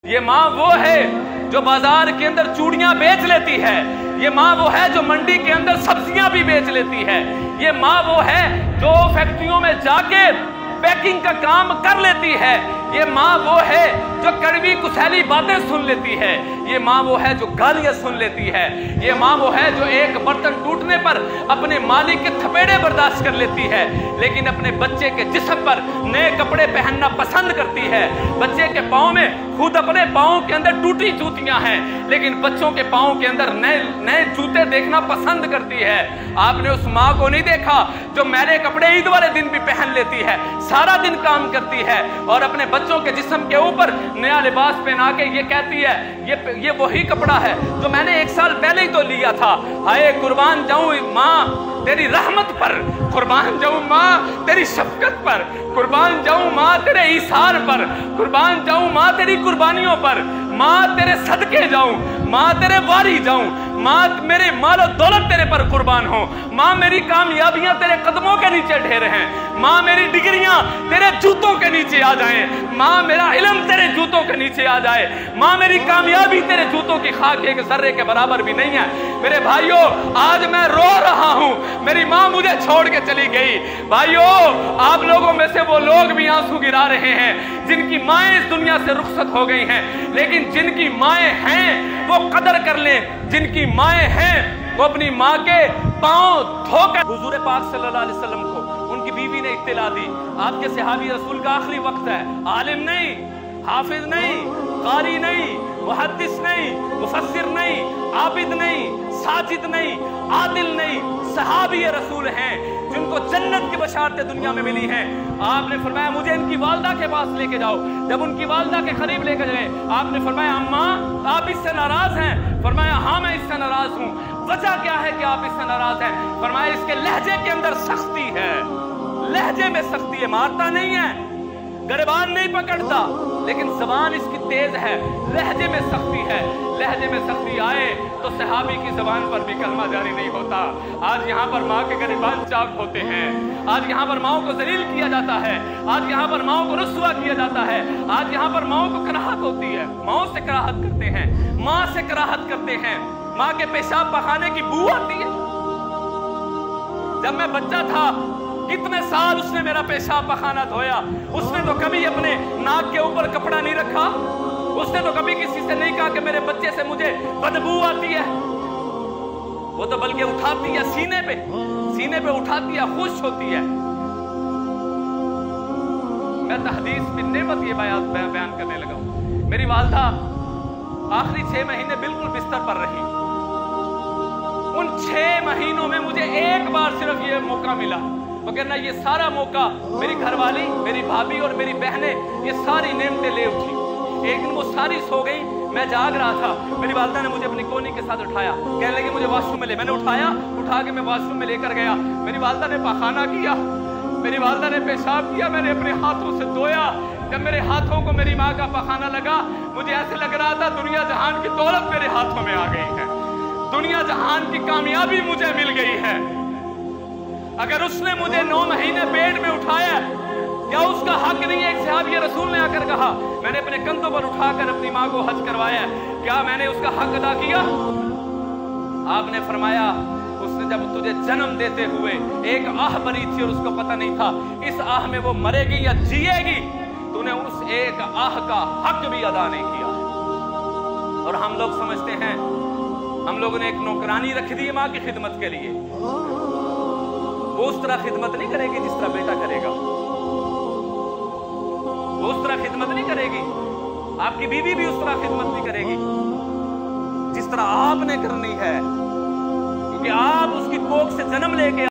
یہ ماں وہ ہے جو بازار کے اندر چوڑیاں بیچ لیتی ہے، یہ ماں وہ ہے جو منڈی کے اندر سبزیاں بھی بیچ لیتی ہے، یہ ماں وہ ہے جو فیکٹریوں میں جا کے پیکنگ کا کام کر لیتی ہے، یہ ماں وہ ہے جو کڑوی کسیلی باتیں سن لیتی ہے، یہ ماں وہ ہے جو گالیاں سن لیتی ہے، یہ ماں وہ ہے جو ایک برتن ٹوٹنے پر اپنے مالک کے تھپیڑے برداشت کر لیتی ہے، لیکن اپنے بچے کے جسم پر نئے کپڑے پہننا پسند کرتی ہے۔ بچے کے پاؤں میں خود اپنے پاؤں کے اندر ٹوٹی جوتیاں ہیں، لیکن بچوں کے پاؤں کے اندر نئے جوتے دیکھنا پسند کرتی ہے۔ آپ نے اس ماں کو نہیں دیکھا جو میلے کپڑے عید والے دن بھی پہن لیتی ہے، سارا دن کام کرتی ہے اور اپنے بچوں کے جسم کے اوپر نیا لباس پہنا کے یہ کہتی ہے یہ وہی کپڑا ہے جو میں نے 1 سال پہلے ہی تو لیا تھا۔ ہائے قربان جاؤں ماں تیری رحمت پر، قربان جاؤں ماں تیری شفقت پر، قربان جاؤں ماں تیرے ایثار پر، قربان جاؤں ماں تیری قربانیوں پر، ماں تیرے صدقے جاؤں، ماں تیرے واری جاؤں، ماں میرے مال و دولت تیرے پر قربان ہوں، ماں میری کامیابیاں تیرے قدموں کے نیچے ڈھیر ہیں، ماں میری ڈگریاں تیرے جوتوں کے نیچے آ جائیں، ماں میرا علم تیرے جوتوں کے نیچے آ جائے، ماں میری کامیابی تیرے جوتوں کی خاک ایک ذرے کے برابر بھی نہیں ہے۔ میرے بھائیوں آج میں رو رہا ہوں، میری ماں مجھے چھوڑ کے چلی گئی۔ بھائیوں آپ لوگوں میں سے وہ لوگ بھی آنسو گرا رہے ہیں جن کی مائیں اس دنیا سے رخصت ہو گئی ہیں، لیکن جن کی مائیں ہیں وہ قدر کر لیں، جن کی مائیں ہیں وہ اپنی ماں کے پاؤں دھو کر۔ حضور پاک صلی اللہ علیہ وسلم کو ان کی بیوی نے اطلاع دی آپ کے صحابی رسول کا آخری وقت ہے، عالم نہیں، حافظ نہیں، قاری نہیں، محدث نہیں، مفسر نہیں، عابد نہیں، ساجد نہیں، عادل نہیں، صحابی رسول ہیں جن کو جنت کی بشارتیں دنیا میں ملی ہیں۔ آپ نے فرمایا مجھے ان کی والدہ کے پاس لے کے جاؤ۔ جب ان کی والدہ کے قریب لے کے گئے آپ نے فرمایا اماں آپ اس سے ناراض ہیں؟ فرمایا ہاں میں اس سے ناراض ہوں۔ وجہ کیا ہے کہ آپ اس سے ناراض ہیں؟ فرمایا اس کے لہجے کے اندر سختی ہے، لہجے میں سختی ہے، مارتا نہیں ہے، گریبان نہیں پکڑتا، لیکن زبان اس کی تیز ہے، لہجے میں سختی ہے۔ لہجے میں سختی آئے تو صحابی کی زبان پر بھی کلمہ جاری نہیں ہوتا۔ آج یہاں پر ماں کے گریبان چاک ہوتے ہیں، آج یہاں پر ماؤں کو ذلیل کیا جاتا ہے، آج یہاں پر ماؤں کو رسوا کیا جاتا ہے، آج یہاں پر ماؤں کو کراہت ہوتی ہے، ماؤں سے کراہت کرتے ہیں، ماں سے کراہت کرتے ہیں، ماں کے پیشاب پخانے کی بو آتی ہے۔ جب میں بچہ تھا کتنے سال اس نے میرا پیشاب پخانہ دھویا، اس نے تو کبھی اپنے ناک کے اوپر کپڑا نہیں رکھا، اس نے تو کبھی کسی سے نہیں کہا کہ میرے بچے سے مجھے بدبو آتی ہے، وہ تو بلکہ اٹھاتی ہے سینے پہ اٹھاتی ہے، خوش ہوتی ہے۔ میں تحدیث بن نعمت یہ بیان کرنے لگا ہوں۔ میری والدہ آخری 6 مہینے بالکل بستر پر رہی، ان 6 مہینوں میں مجھے ایک بار صرف یہ موقع ملا، وگرنہ یہ سارا موقع میری گھر والی، میری بھابھی اور میری بہنیں یہ ساری نعمتیں لے اٹھی۔ ایک دن وہ ساری سو گئی، میں جاگ رہا تھا، میری والدہ نے مجھے اپنی کونی کے ساتھ اٹھایا، کہنے لگی مجھے واش روم میں لے۔ میں نے اٹھا کے میں واش روم میں لے کر گیا، میری والدہ نے پاخانہ کیا، میری والدہ نے پیشاب کیا، میں نے اپنے ہاتھوں سے دھویا۔ جب میرے ہاتھوں کو میری ماں کا پاخانہ لگا مجھے ایسے لگ رہا تھا دنیا جہان کی دولت میرے ہاتھوں میں آ گئی ہے، دنیا جہان کی کامیابی مجھے مل گئی ہے۔ اگر اس نے مجھے 9 مہینے پیٹ میں اٹھایا کیا اس کا حق نہیں ہے؟ ایک صحابی رسول نے آ کر کہا میں نے اپنے کندھوں پر اٹھا کر اپنی ماں کو حج کروایا، کیا میں نے اس کا حق ادا کیا؟ آپ نے فرمایا اس نے جب تجھے جنم دیتے ہوئے ایک آہ بھری تھی اور اس کو پتہ نہیں تھا اس آہ میں وہ مرے گی یا جیے گی، تو نے اس ایک آہ کا حق بھی ادا نہیں کیا۔ اور ہم لوگ سمجھتے ہیں ہم لوگوں نے ایک نوکرانی رکھ دی ماں کی خدمت کے لیے، وہ اس طرح خدمت نہیں کرے گی جس طرح بیٹا کرے گا، وہ اس طرح خدمت نہیں کرے گی، آپ کی بیوی بھی اس طرح خدمت نہیں کرے گی جس طرح آپ نے کرنی ہے، کیونکہ آپ اس کی کوکھ سے جنم لے کے